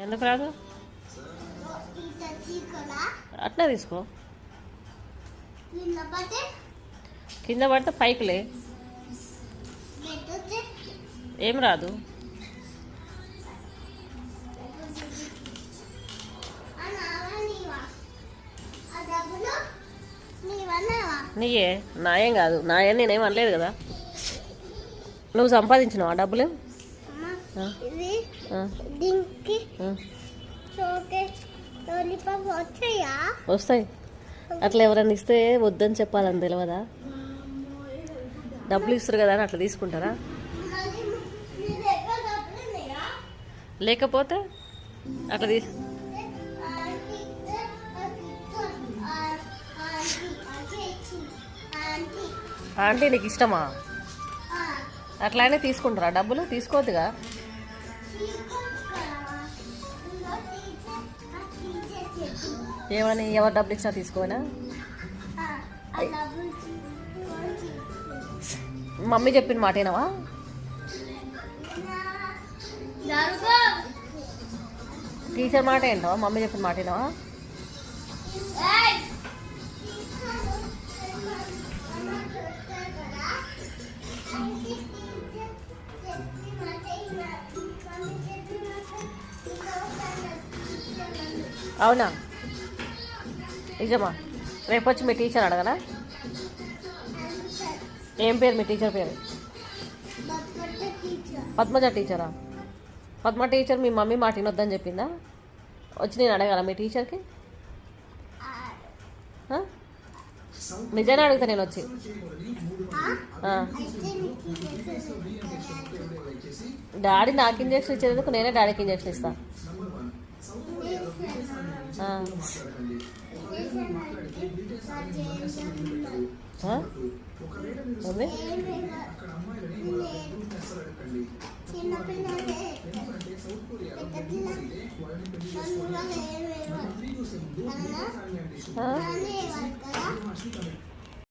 ఎందుకు రాదు? అట్లా తీసుకో. కింద పడితే పైకిలే, ఏం రాదు. నీయే, నాయేం కాదు. నాయే నేనేం అనలేదు కదా. నువ్వు సంపాదించినావు ఆ డబ్బులు? వస్తాయి. అట్లా ఎవరైనా ఇస్తే వద్దని చెప్పాలని తెలియదా? డబ్బులు ఇస్తారు కదా అని అట్లా తీసుకుంటారా? లేకపోతే అట్లా ఆంటీ నీకు ఇష్టమా? అట్లానే తీసుకుంటారా డబ్బులు? తీసుకోవద్దుగా. ఏమని? ఎవరు డబ్బులు ఇచ్చినా తీసుకోనా? మమ్మీ చెప్పిన మాట ఏనావా? టీచర్ మాట ఏంటవా? మమ్మీ చెప్పిన మాట ఏనావా? అవునా? నిజమా? రేపు వచ్చి మీ టీచర్ అడగనా? ఏం పేరు మీ టీచర్ పేరు? పద్మజ టీచరా? పద్మ టీచర్ మీ మమ్మీ మాట వినొద్దని చెప్పిందా? వచ్చి నేను అడగాల మీ టీచర్కి? నిజాన్ని అడుగుతా నేను వచ్చి. డాడీ నాకు ఇంజక్షన్ ఇచ్చేందుకు నేనే డాడీకి ఇంజక్షన్ ఇస్తా. ఉంది